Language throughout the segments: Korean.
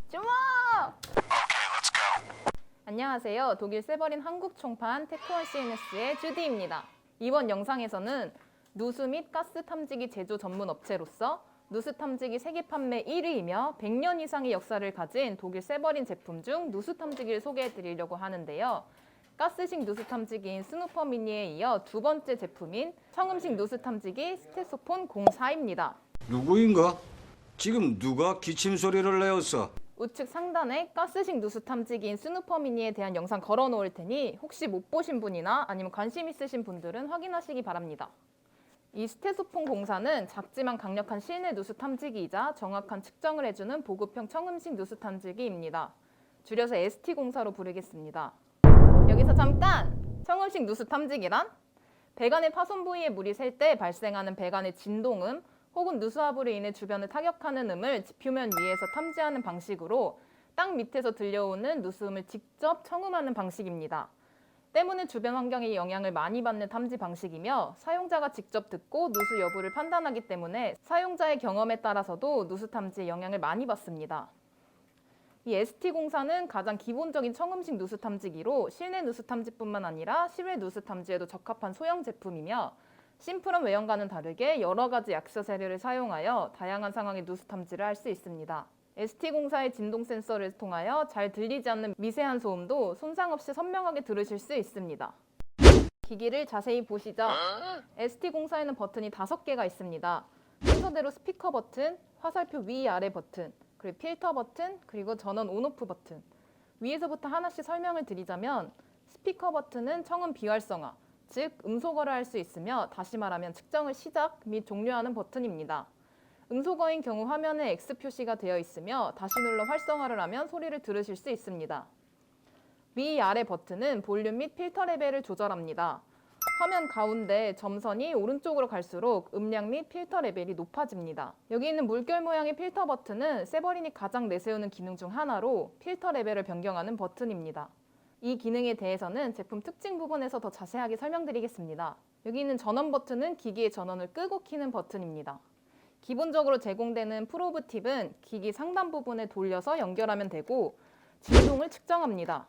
주목! 안녕하세요. 독일 세버린 한국 총판 테크원 CNS의 주디입니다. 이번 영상에서는 누수 및 가스 탐지기 제조 전문 업체로서 누수 탐지기 세계 판매 1위이며 100년 이상의 역사를 가진 독일 세버린 제품 중 누수 탐지기를 소개해 드리려고 하는데요. 가스식 누수 탐지기인 스누퍼 미니에 이어 두 번째 제품인 청음식 누수 탐지기 스테소폰 04입니다. 누구인가? 지금 누가 기침 소리를 내었어? 우측 상단에 가스식 누수 탐지기인 스누퍼 미니에 대한 영상 걸어 놓을 테니 혹시 못 보신 분이나 아니면 관심 있으신 분들은 확인하시기 바랍니다. 이 스테소폰 04는 작지만 강력한 실내 누수 탐지기이자 정확한 측정을 해주는 보급형 청음식 누수 탐지기입니다. 줄여서 ST04로 부르겠습니다. 여기서 잠깐! 청음식 누수 탐지기란? 배관의 파손 부위에 물이 셀 때 발생하는 배관의 진동음 혹은 누수압으로 인해 주변을 타격하는 음을 지표면 위에서 탐지하는 방식으로 땅 밑에서 들려오는 누수음을 직접 청음하는 방식입니다. 때문에 주변 환경에 영향을 많이 받는 탐지 방식이며 사용자가 직접 듣고 누수 여부를 판단하기 때문에 사용자의 경험에 따라서도 누수 탐지에 영향을 많이 받습니다. 이 ST04는 가장 기본적인 청음식 누수 탐지기로 실내 누수 탐지뿐만 아니라 실외 누수 탐지에도 적합한 소형 제품이며 심플한 외형과는 다르게 여러 가지 액세서리를 사용하여 다양한 상황의 누수 탐지를 할 수 있습니다. ST04의 진동 센서를 통하여 잘 들리지 않는 미세한 소음도 손상 없이 선명하게 들으실 수 있습니다. 기기를 자세히 보시죠. ST04에는 버튼이 5개가 있습니다. 순서대로 스피커 버튼, 화살표 위아래 버튼, 그리고 필터 버튼, 그리고 전원 온오프 버튼. 위에서부터 하나씩 설명을 드리자면 스피커 버튼은 청음 비활성화, 즉 음소거를 할 수 있으며 다시 말하면 측정을 시작 및 종료하는 버튼입니다. 음소거인 경우 화면에 X 표시가 되어 있으며 다시 눌러 활성화를 하면 소리를 들으실 수 있습니다. 위아래 버튼은 볼륨 및 필터 레벨을 조절합니다. 화면 가운데 점선이 오른쪽으로 갈수록 음량 및 필터 레벨이 높아집니다. 여기 있는 물결 모양의 필터 버튼은 세버린이 가장 내세우는 기능 중 하나로 필터 레벨을 변경하는 버튼입니다. 이 기능에 대해서는 제품 특징 부분에서 더 자세하게 설명드리겠습니다. 여기 있는 전원 버튼은 기기의 전원을 끄고 켜는 버튼입니다. 기본적으로 제공되는 프로브 팁은 기기 상단 부분에 돌려서 연결하면 되고 진동을 측정합니다.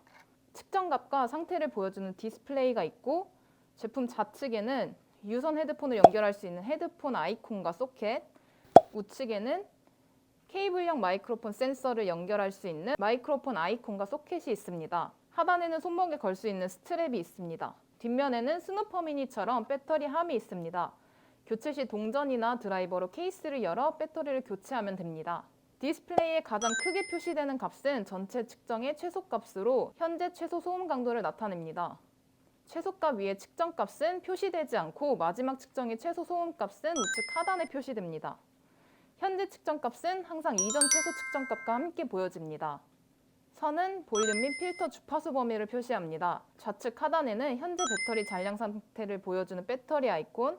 측정값과 상태를 보여주는 디스플레이가 있고 제품 좌측에는 유선 헤드폰을 연결할 수 있는 헤드폰 아이콘과 소켓, 우측에는 케이블형 마이크로폰 센서를 연결할 수 있는 마이크로폰 아이콘과 소켓이 있습니다. 하단에는 손목에 걸 수 있는 스트랩이 있습니다. 뒷면에는 스누퍼 미니처럼 배터리 함이 있습니다. 교체 시 동전이나 드라이버로 케이스를 열어 배터리를 교체하면 됩니다. 디스플레이에 가장 크게 표시되는 값은 전체 측정의 최소값으로 현재 최소 소음 강도를 나타냅니다. 최소값 위에 측정값은 표시되지 않고 마지막 측정의 최소 소음값은 우측 하단에 표시됩니다. 현재 측정값은 항상 이전 최소 측정값과 함께 보여집니다. 선은 볼륨 및 필터 주파수 범위를 표시합니다. 좌측 하단에는 현재 배터리 잔량 상태를 보여주는 배터리 아이콘,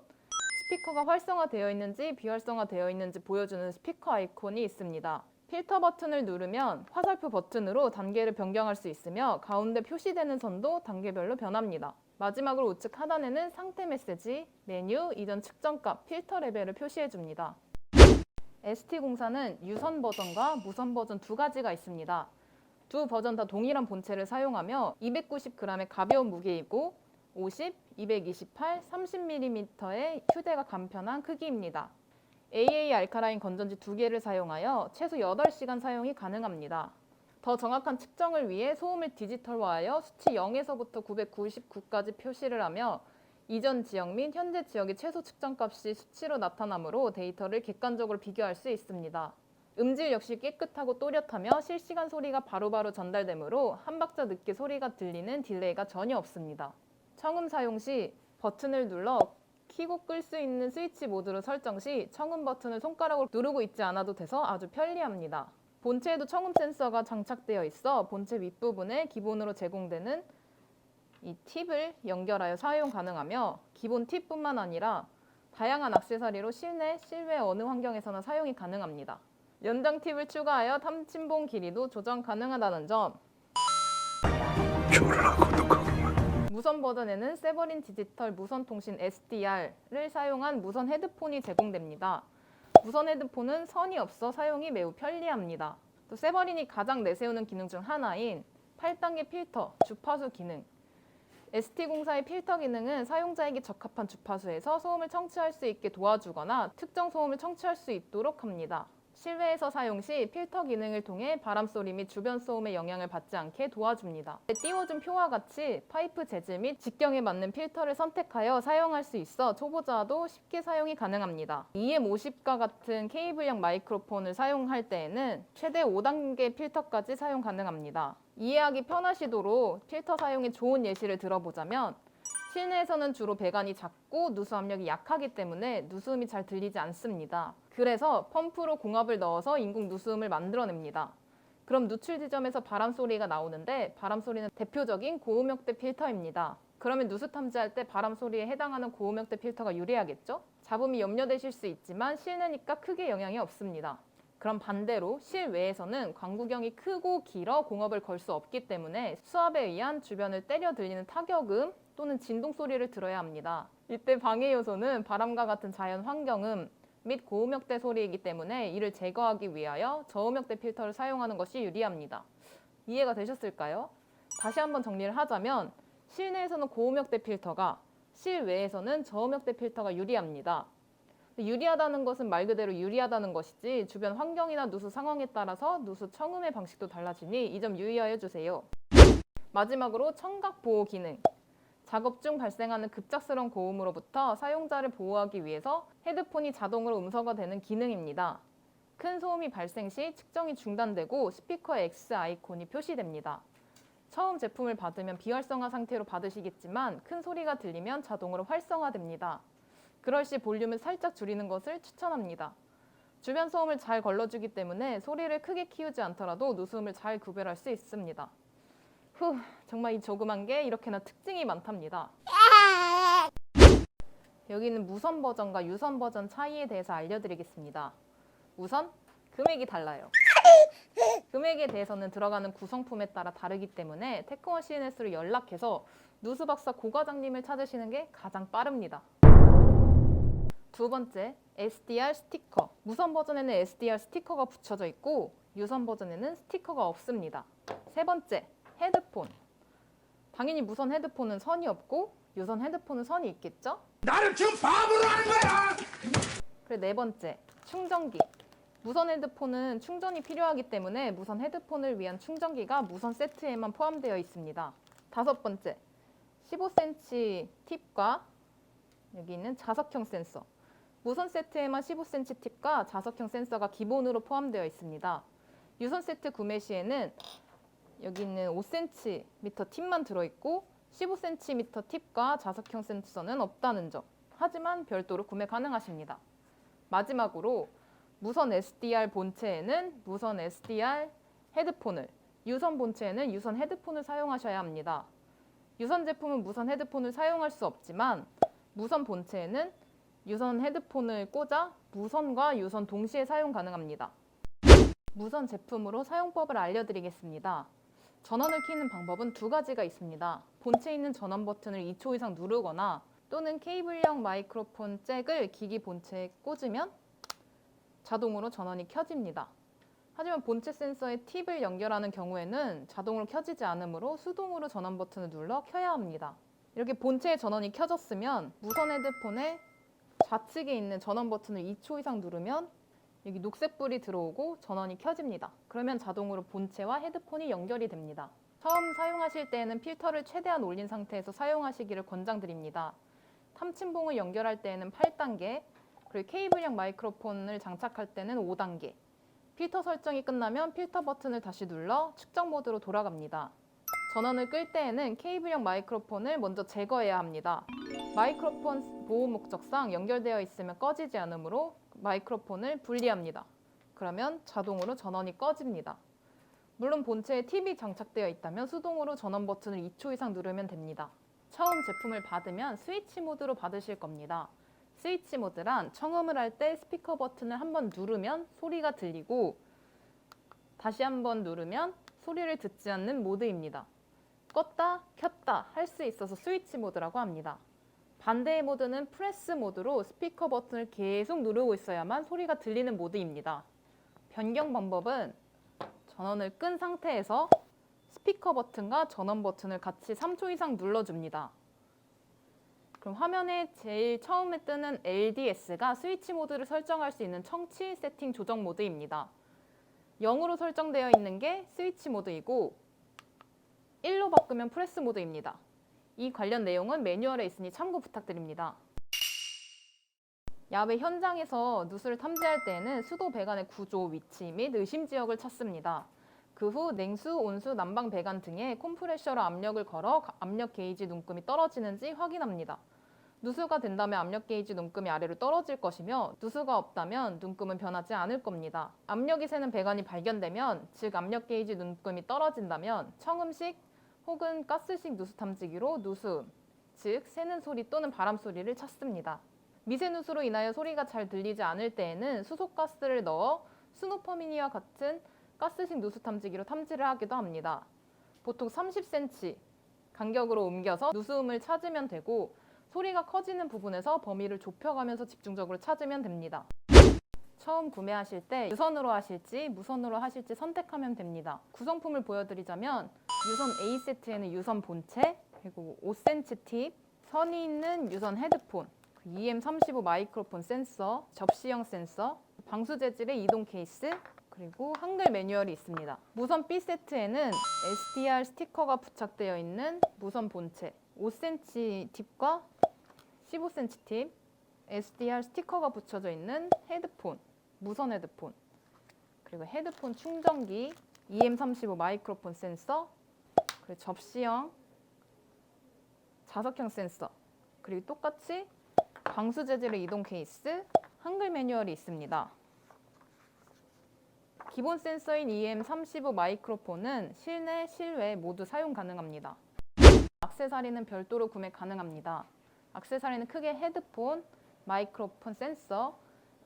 스피커가 활성화되어 있는지 비활성화되어 있는지 보여주는 스피커 아이콘이 있습니다. 필터 버튼을 누르면 화살표 버튼으로 단계를 변경할 수 있으며 가운데 표시되는 선도 단계별로 변합니다. 마지막으로 우측 하단에는 상태 메시지, 메뉴, 이전 측정값, 필터 레벨을 표시해줍니다. ST04는 유선 버전과 무선 버전 두 가지가 있습니다. 두 버전 다 동일한 본체를 사용하며 290g의 가벼운 무게이고 50, 228, 30mm의 휴대가 간편한 크기입니다. AA 알카라인 건전지 2개를 사용하여 최소 8시간 사용이 가능합니다. 더 정확한 측정을 위해 소음을 디지털화하여 수치 0에서부터 999까지 표시를 하며 이전 지역 및 현재 지역의 최소 측정값이 수치로 나타나므로 데이터를 객관적으로 비교할 수 있습니다. 음질 역시 깨끗하고 또렷하며 실시간 소리가 바로바로 전달되므로 한 박자 늦게 소리가 들리는 딜레이가 전혀 없습니다. 청음 사용 시 버튼을 눌러 켜고 끌 수 있는 스위치 모드로 설정 시 청음 버튼을 손가락으로 누르고 있지 않아도 돼서 아주 편리합니다. 본체에도 청음 센서가 장착되어 있어 본체 윗부분에 기본으로 제공되는 이 팁을 연결하여 사용 가능하며 기본 팁뿐만 아니라 다양한 액세서리로 실내, 실외 어느 환경에서나 사용이 가능합니다. 연장 팁을 추가하여 탐침봉 길이도 조정 가능하다는 점. 좋으라 고독하구만. 무선 버전에는 세버린 디지털 무선 통신 SDR을 사용한 무선 헤드폰이 제공됩니다. 무선 헤드폰은 선이 없어 사용이 매우 편리합니다. 또 세버린이 가장 내세우는 기능 중 하나인 8단계 필터, 주파수 기능. ST공사의 필터 기능은 사용자에게 적합한 주파수에서 소음을 청취할 수 있게 도와주거나 특정 소음을 청취할 수 있도록 합니다. 실외에서 사용 시 필터 기능을 통해 바람소리 및 주변 소음의 영향을 받지 않게 도와줍니다. 띄워준 표와 같이 파이프 재질 및 직경에 맞는 필터를 선택하여 사용할 수 있어 초보자도 쉽게 사용이 가능합니다. EM50과 같은 케이블형 마이크로폰을 사용할 때에는 최대 5단계 필터까지 사용 가능합니다. 이해하기 편하시도록 필터 사용에 좋은 예시를 들어보자면 실내에서는 주로 배관이 작고 누수 압력이 약하기 때문에 누수음이 잘 들리지 않습니다. 그래서 펌프로 공압을 넣어서 인공 누수음을 만들어냅니다. 그럼 누출 지점에서 바람 소리가 나오는데 바람 소리는 대표적인 고음역대 필터입니다. 그러면 누수 탐지할 때 바람 소리에 해당하는 고음역대 필터가 유리하겠죠? 잡음이 염려되실 수 있지만 실내니까 크게 영향이 없습니다. 그럼 반대로 실외에서는 광구경이 크고 길어 공압을 걸 수 없기 때문에 수압에 의한 주변을 때려 들리는 타격음 또는 진동 소리를 들어야 합니다. 이때 방해 요소는 바람과 같은 자연 환경음 및 고음역대 소리이기 때문에 이를 제거하기 위하여 저음역대 필터를 사용하는 것이 유리합니다. 이해가 되셨을까요? 다시 한번 정리를 하자면 실내에서는 고음역대 필터가, 실외에서는 저음역대 필터가 유리합니다. 유리하다는 것은 말 그대로 유리하다는 것이지 주변 환경이나 누수 상황에 따라서 누수 청음의 방식도 달라지니 이 점 유의하여 주세요. 마지막으로 청각 보호 기능. 작업 중 발생하는 급작스러운 고음으로부터 사용자를 보호하기 위해서 헤드폰이 자동으로 음소거 되는 기능입니다. 큰 소음이 발생 시 측정이 중단되고 스피커의 X 아이콘이 표시됩니다. 처음 제품을 받으면 비활성화 상태로 받으시겠지만 큰 소리가 들리면 자동으로 활성화됩니다. 그럴 시 볼륨을 살짝 줄이는 것을 추천합니다. 주변 소음을 잘 걸러주기 때문에 소리를 크게 키우지 않더라도 누수음을 잘 구별할 수 있습니다. 정말 이 조그만 게 이렇게나 특징이 많답니다. 여기는 무선 버전과 유선 버전 차이에 대해서 알려드리겠습니다. 우선 금액이 달라요. 금액에 대해서는 들어가는 구성품에 따라 다르기 때문에 테크원 CNS로 연락해서 누수박사 고과장님을 찾으시는 게 가장 빠릅니다. 두 번째, SDR 스티커. 무선 버전에는 SDR 스티커가 붙여져 있고 유선 버전에는 스티커가 없습니다. 세 번째, 헤드폰. 당연히 무선 헤드폰은 선이 없고 유선 헤드폰은 선이 있겠죠? 나를 지금 바보로 하는 거야! 그리고 네 번째, 충전기. 무선 헤드폰은 충전이 필요하기 때문에 무선 헤드폰을 위한 충전기가 무선 세트에만 포함되어 있습니다. 다섯 번째, 15cm 팁과 여기 있는 자석형 센서. 무선 세트에만 15cm 팁과 자석형 센서가 기본으로 포함되어 있습니다. 유선 세트 구매 시에는 여기 있는 5cm 팁만 들어있고 15cm 팁과 자석형 센서는 없다는 점. 하지만 별도로 구매 가능하십니다. 마지막으로 무선 SDR 본체에는 무선 SDR 헤드폰을, 유선 본체에는 유선 헤드폰을 사용하셔야 합니다. 유선 제품은 무선 헤드폰을 사용할 수 없지만 무선 본체에는 유선 헤드폰을 꽂아 무선과 유선 동시에 사용 가능합니다. 무선 제품으로 사용법을 알려드리겠습니다. 전원을 켜는 방법은 두 가지가 있습니다. 본체에 있는 전원 버튼을 2초 이상 누르거나 또는 케이블형 마이크로폰 잭을 기기 본체에 꽂으면 자동으로 전원이 켜집니다. 하지만 본체 센서에 팁을 연결하는 경우에는 자동으로 켜지지 않으므로 수동으로 전원 버튼을 눌러 켜야 합니다. 이렇게 본체의 전원이 켜졌으면 무선 헤드폰의 좌측에 있는 전원 버튼을 2초 이상 누르면 여기 녹색불이 들어오고 전원이 켜집니다. 그러면 자동으로 본체와 헤드폰이 연결이 됩니다. 처음 사용하실 때에는 필터를 최대한 올린 상태에서 사용하시기를 권장드립니다. 탐침봉을 연결할 때에는 8단계, 그리고 케이블형 마이크로폰을 장착할 때는 5단계. 필터 설정이 끝나면 필터 버튼을 다시 눌러 측정 모드로 돌아갑니다. 전원을 끌 때에는 케이블형 마이크로폰을 먼저 제거해야 합니다. 마이크로폰 보호 목적상 연결되어 있으면 꺼지지 않으므로 마이크로폰을 분리합니다. 그러면 자동으로 전원이 꺼집니다. 물론 본체에 팁이 장착되어 있다면 수동으로 전원 버튼을 2초 이상 누르면 됩니다. 처음 제품을 받으면 스위치 모드로 받으실 겁니다. 스위치 모드란 청음을 할 때 스피커 버튼을 한번 누르면 소리가 들리고 다시 한번 누르면 소리를 듣지 않는 모드입니다. 껐다 켰다 할 수 있어서 스위치 모드라고 합니다. 반대의 모드는 프레스 모드로 스피커 버튼을 계속 누르고 있어야만 소리가 들리는 모드입니다. 변경 방법은 전원을 끈 상태에서 스피커 버튼과 전원 버튼을 같이 3초 이상 눌러줍니다. 그럼 화면에 제일 처음에 뜨는 LDS가 스위치 모드를 설정할 수 있는 청취 세팅 조정 모드입니다. 0으로 설정되어 있는 게 스위치 모드이고 1로 바꾸면 프레스 모드입니다. 이 관련 내용은 매뉴얼에 있으니 참고 부탁드립니다. 야외 현장에서 누수를 탐지할 때에는 수도 배관의 구조, 위치 및 의심 지역을 찾습니다. 그 후 냉수, 온수, 난방 배관 등에 컴프레셔로 압력을 걸어 압력 게이지 눈금이 떨어지는지 확인합니다. 누수가 된다면 압력 게이지 눈금이 아래로 떨어질 것이며 누수가 없다면 눈금은 변하지 않을 겁니다. 압력이 새는 배관이 발견되면, 즉 압력 게이지 눈금이 떨어진다면 청음식 혹은 가스식 누수 탐지기로 누수음, 즉 새는 소리 또는 바람 소리를 찾습니다. 미세 누수로 인하여 소리가 잘 들리지 않을 때에는 수소가스를 넣어 스누퍼미니와 같은 가스식 누수 탐지기로 탐지를 하기도 합니다. 보통 30cm 간격으로 옮겨서 누수음을 찾으면 되고 소리가 커지는 부분에서 범위를 좁혀가면서 집중적으로 찾으면 됩니다. 처음 구매하실 때 유선으로 하실지 무선으로 하실지 선택하면 됩니다. 구성품을 보여드리자면 유선 A세트에는 유선 본체, 그리고 5cm 팁, 선이 있는 유선 헤드폰, EM35 마이크로폰 센서, 접시형 센서, 방수 재질의 이동 케이스, 그리고 한글 매뉴얼이 있습니다. 무선 B세트에는 SDR 스티커가 부착되어 있는 무선 본체, 5cm 팁과 15cm 팁, SDR 스티커가 붙여져 있는 헤드폰, 무선 헤드폰, 그리고 헤드폰 충전기, EM35 마이크로폰 센서, 그리고 접시형 자석형 센서, 그리고 똑같이 방수 재질의 이동 케이스, 한글 매뉴얼이 있습니다. 기본 센서인 EM35 마이크로폰은 실내, 실외 모두 사용 가능합니다. 액세서리는 별도로 구매 가능합니다. 액세서리는 크게 헤드폰, 마이크로폰 센서,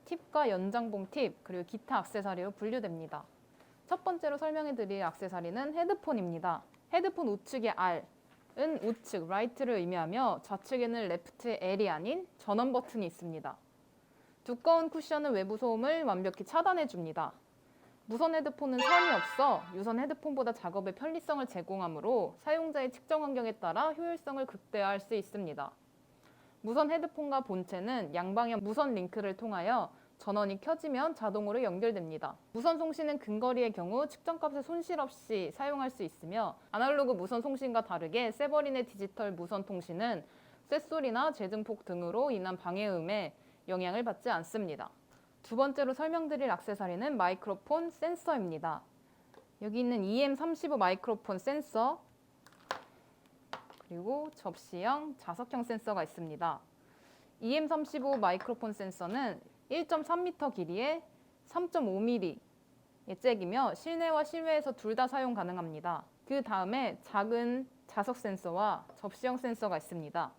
팁과 연장봉 팁, 그리고 기타 액세서리로 분류됩니다. 첫 번째로 설명해드릴 액세서리는 헤드폰입니다. 헤드폰 우측의 R은 우측, right를 의미하며 좌측에는 left의 L이 아닌 전원 버튼이 있습니다. 두꺼운 쿠션은 외부 소음을 완벽히 차단해줍니다. 무선 헤드폰은 선이 없어 유선 헤드폰보다 작업의 편리성을 제공하므로 사용자의 측정 환경에 따라 효율성을 극대화할 수 있습니다. 무선 헤드폰과 본체는 양방향 무선 링크를 통하여 전원이 켜지면 자동으로 연결됩니다. 무선 송신은 근거리의 경우 측정값의 손실 없이 사용할 수 있으며 아날로그 무선 송신과 다르게 세버린의 디지털 무선 통신은 쇳소리나 재증폭 등으로 인한 방해음에 영향을 받지 않습니다. 두 번째로 설명드릴 액세서리는 마이크로폰 센서입니다. 여기 있는 EM35 마이크로폰 센서, 그리고 접시형 자석형 센서가 있습니다. EM35 마이크로폰 센서는 1.3m 길이에 3.5mm의 잭이며 실내와 실외에서 둘 다 사용 가능합니다. 그 다음에 작은 자석 센서와 접시형 센서가 있습니다.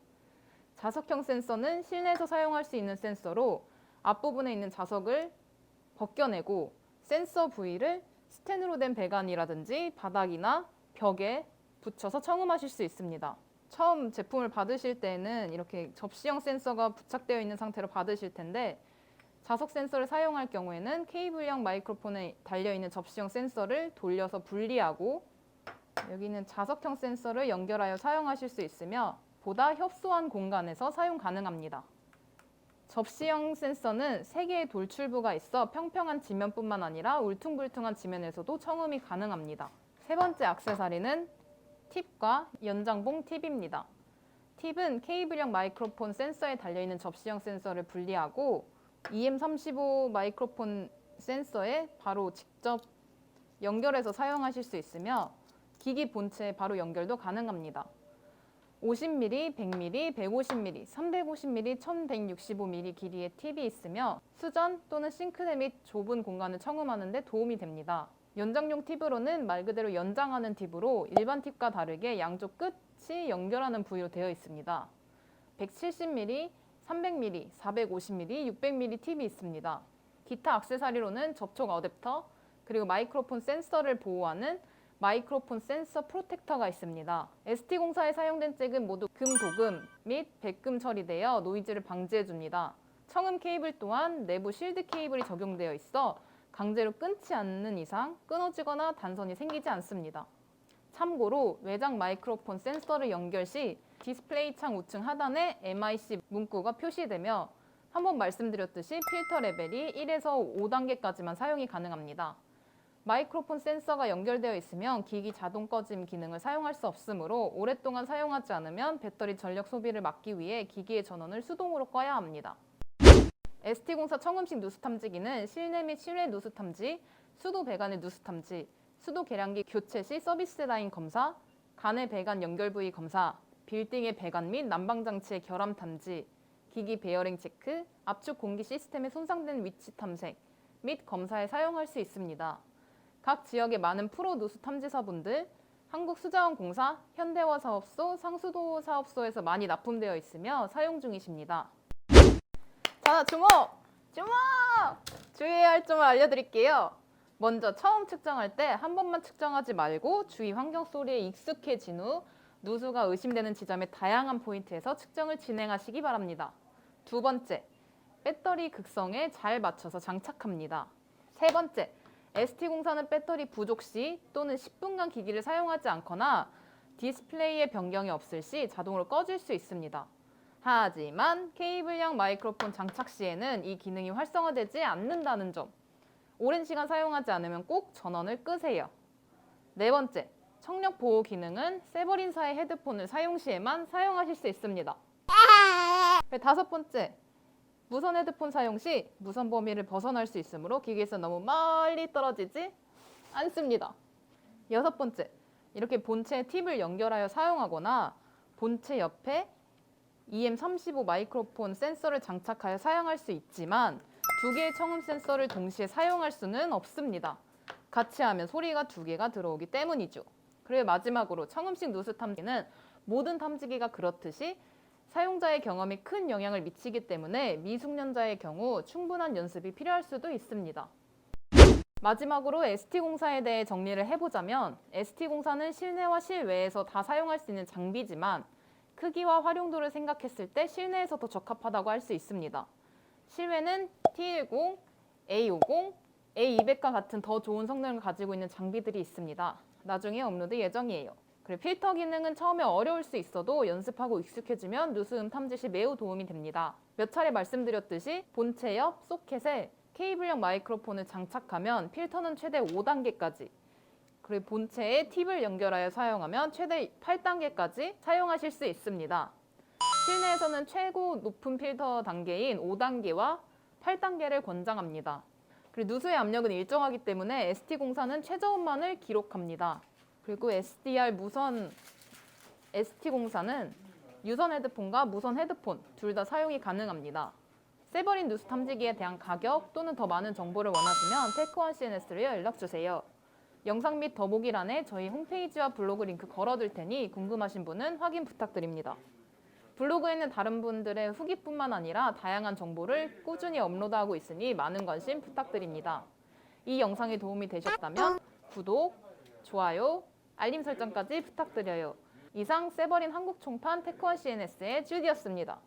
자석형 센서는 실내에서 사용할 수 있는 센서로 앞부분에 있는 자석을 벗겨내고 센서 부위를 스텐으로 된 배관이라든지 바닥이나 벽에 붙여서 청음하실 수 있습니다. 처음 제품을 받으실 때는 이렇게 접시형 센서가 부착되어 있는 상태로 받으실 텐데 자석 센서를 사용할 경우에는 케이블형 마이크로폰에 달려있는 접시형 센서를 돌려서 분리하고 여기는 자석형 센서를 연결하여 사용하실 수 있으며 보다 협소한 공간에서 사용 가능합니다. 접시형 센서는 3개의 돌출부가 있어 평평한 지면뿐만 아니라 울퉁불퉁한 지면에서도 청음이 가능합니다. 세 번째 액세서리는 팁과 연장봉 팁입니다. 팁은 케이블형 마이크로폰 센서에 달려있는 접시형 센서를 분리하고 EM35 마이크로폰 센서에 바로 직접 연결해서 사용하실 수 있으며 기기 본체에 바로 연결도 가능합니다. 50mm, 100mm, 150mm, 350mm, 1165mm 길이의 팁이 있으며 수전 또는 싱크대 및 좁은 공간을 청음하는 데 도움이 됩니다. 연장용 팁으로는 말 그대로 연장하는 팁으로 일반 팁과 다르게 양쪽 끝이 연결하는 부위로 되어 있습니다. 170mm, 300mm, 450mm, 600mm 팁이 있습니다. 기타 액세서리로는 접촉 어댑터, 그리고 마이크로폰 센서를 보호하는 마이크로폰 센서 프로텍터가 있습니다. ST공사에 사용된 잭은 모두 금도금 및 백금 처리되어 노이즈를 방지해줍니다. 청음 케이블 또한 내부 실드 케이블이 적용되어 있어 강제로 끊지 않는 이상 끊어지거나 단선이 생기지 않습니다. 참고로 외장 마이크로폰 센서를 연결 시 디스플레이 창 우측 하단에 MIC 문구가 표시되며 한번 말씀드렸듯이 필터 레벨이 1에서 5단계까지만 사용이 가능합니다. 마이크로폰 센서가 연결되어 있으면 기기 자동 꺼짐 기능을 사용할 수 없으므로 오랫동안 사용하지 않으면 배터리 전력 소비를 막기 위해 기기의 전원을 수동으로 꺼야 합니다. ST공사 청음식 누수 탐지기는 실내 및 실외 누수 탐지, 수도 배관의 누수 탐지, 수도 계량기 교체 시 서비스 라인 검사, 간의 배관 연결 부위 검사, 빌딩의 배관 및 난방장치의 결함 탐지, 기기 베어링 체크, 압축 공기 시스템의 손상된 위치 탐색 및 검사에 사용할 수 있습니다. 각 지역의 많은 프로 누수 탐지사분들, 한국수자원공사, 현대화사업소, 상수도 사업소에서 많이 납품되어 있으며 사용 중이십니다. 자, 주목! 주목! 주의해야 할 점을 알려드릴게요. 먼저 처음 측정할 때 한 번만 측정하지 말고 주위 환경 소리에 익숙해진 후 누수가 의심되는 지점의 다양한 포인트에서 측정을 진행하시기 바랍니다. 두 번째, 배터리 극성에 잘 맞춰서 장착합니다. 세 번째, ST공사는 배터리 부족 시 또는 10분간 기기를 사용하지 않거나 디스플레이의 변경이 없을 시 자동으로 꺼질 수 있습니다. 하지만 케이블형 마이크로폰 장착 시에는 이 기능이 활성화되지 않는다는 점, 오랜 시간 사용하지 않으면 꼭 전원을 끄세요. 네 번째, 청력 보호 기능은 세버린사의 헤드폰을 사용 시에만 사용하실 수 있습니다. 다섯 번째, 무선 헤드폰 사용 시 무선 범위를 벗어날 수 있으므로 기기에서 너무 멀리 떨어지지 않습니다. 여섯 번째, 이렇게 본체에 팁을 연결하여 사용하거나 본체 옆에 EM35 마이크로폰 센서를 장착하여 사용할 수 있지만 두 개의 청음 센서를 동시에 사용할 수는 없습니다. 같이 하면 소리가 두 개가 들어오기 때문이죠. 그리고 마지막으로 청음식 누수 탐지기는 모든 탐지기가 그렇듯이 사용자의 경험이 큰 영향을 미치기 때문에 미숙련자의 경우 충분한 연습이 필요할 수도 있습니다. 마지막으로 ST공사에 대해 정리를 해보자면 ST공사는 실내와 실외에서 다 사용할 수 있는 장비지만 크기와 활용도를 생각했을 때 실내에서 더 적합하다고 할 수 있습니다. 실외는 T10, A50, A200과 같은 더 좋은 성능을 가지고 있는 장비들이 있습니다. 나중에 업로드 예정이에요. 그리고 필터 기능은 처음에 어려울 수 있어도 연습하고 익숙해지면 누수음 탐지 시 매우 도움이 됩니다. 몇 차례 말씀드렸듯이 본체 옆 소켓에 케이블형 마이크로폰을 장착하면 필터는 최대 5단계까지, 그리고 본체에 팁을 연결하여 사용하면 최대 8단계까지 사용하실 수 있습니다. 실내에서는 최고 높은 필터 단계인 5단계와 8단계를 권장합니다. 그리고 누수의 압력은 일정하기 때문에 ST공사는 최저음만을 기록합니다. 그리고 ST공사는 유선 헤드폰과 무선 헤드폰 둘 다 사용이 가능합니다. 세버린 누수 탐지기에 대한 가격 또는 더 많은 정보를 원하시면 테크원 CNS로 연락주세요. 영상 및 더보기란에 저희 홈페이지와 블로그 링크 걸어둘 테니 궁금하신 분은 확인 부탁드립니다. 블로그에는 다른 분들의 후기뿐만 아니라 다양한 정보를 꾸준히 업로드하고 있으니 많은 관심 부탁드립니다. 이 영상이 도움이 되셨다면 구독, 좋아요, 알림 설정까지 부탁드려요. 이상 세버린 한국총판 테크원 CNS의 주디였습니다.